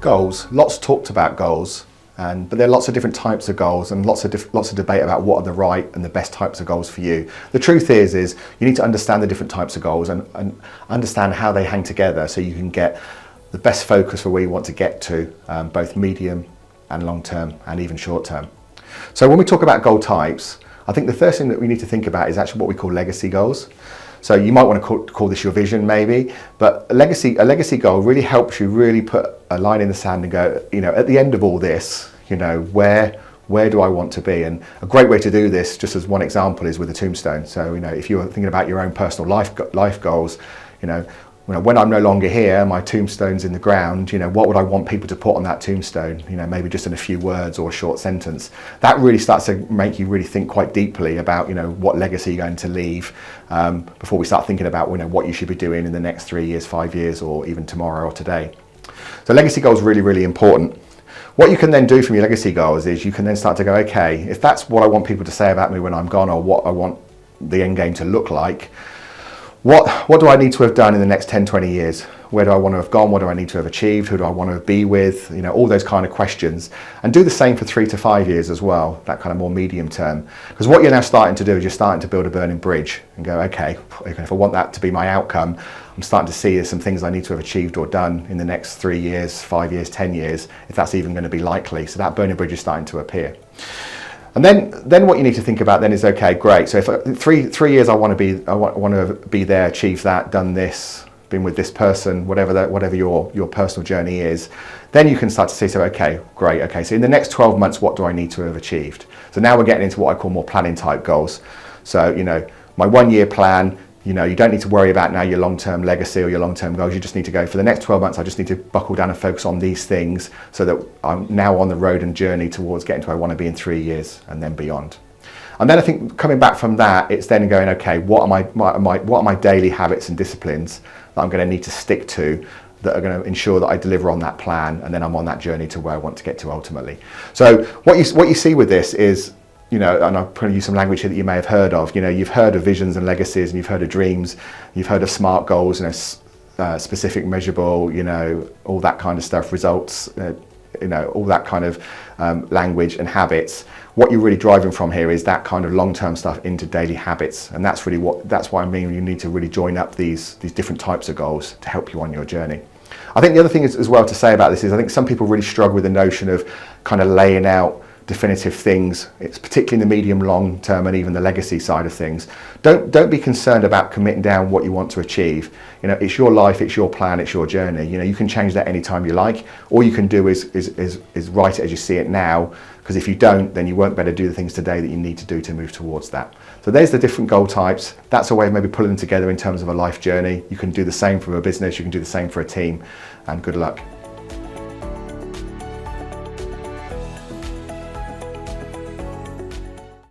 goals, lots talked about goals, but there are lots of different types of goals and lots of debate about what are the right and the best types of goals for you. The truth is you need to understand the different types of goals and understand how they hang together so you can get the best focus for where you want to get to, both medium and long term and even short term. So when we talk about goal types, I think the first thing that we need to think about is actually what we call legacy goals. So you might want to call this your vision maybe, but a legacy goal really helps you really put a line in the sand and go, at the end of all this, where do I want to be? And a great way to do this, just as one example, is with a tombstone. So, if you're thinking about your own personal life goals, when I'm no longer here, my tombstone's in the ground, what would I want people to put on that tombstone? Maybe just in a few words or a short sentence. That really starts to make you really think quite deeply about, what legacy you're going to leave, before we start thinking about, what you should be doing in the next 3 years, 5 years, or even tomorrow or today. So legacy goals are really, really important. What you can then do from your legacy goals is you can then start to go, okay, if that's what I want people to say about me when I'm gone, or what I want the end game to look like, what do I need to have done in the next 10, 20 years? Where do I want to have gone? What do I need to have achieved? Who do I want to be with? All those kind of questions. And do the same for 3 to 5 years as well, that kind of more medium term. Because what you're now starting to do is you're starting to build a burning bridge and go, okay, if I want that to be my outcome, I'm starting to see there's some things I need to have achieved or done in the next 3 years, 5 years, 10 years, if that's even going to be likely. So that burning bridge is starting to appear. And then what you need to think about then is, okay, great. So if 3 years I want to be there, achieve that, done this, been with this person, whatever your personal journey is, then you can start to see, so okay, great, okay. So in the next 12 months, what do I need to have achieved? So now we're getting into what I call more planning type goals. So my 1 year plan. You don't need to worry about now your long-term legacy or your long-term goals. You just need to go for the next 12 months. I just need to buckle down and focus on these things so that I'm now on the road and journey towards getting to where I want to be in 3 years and then beyond. And then I think coming back from that, it's then going, okay, what are my daily habits and disciplines that I'm going to need to stick to that are going to ensure that I deliver on that plan, and then I'm on that journey to where I want to get to ultimately. So what you see with this is, and I'll probably use some language here that you may have heard of. You've heard of visions and legacies, and you've heard of dreams, you've heard of SMART goals, specific, measurable, all that kind of stuff, results, all that kind of language and habits. What you're really driving from here is that kind of long-term stuff into daily habits, and that's why I mean you need to really join up these different types of goals to help you on your journey. I think the other thing is, as well, to say about this is I think some people really struggle with the notion of kind of laying out definitive things. It's particularly in the medium, long term, and even the legacy side of things. Don't be concerned about committing down what you want to achieve. It's your life, it's your plan, it's your journey. You can change that anytime you like. All you can do is write it as you see it now, because if you don't, then you won't be able to do the things today that you need to do to move towards that. So there's the different goal types. That's a way of maybe pulling them together in terms of a life journey. You can do the same for a business, you can do the same for a team, and good luck.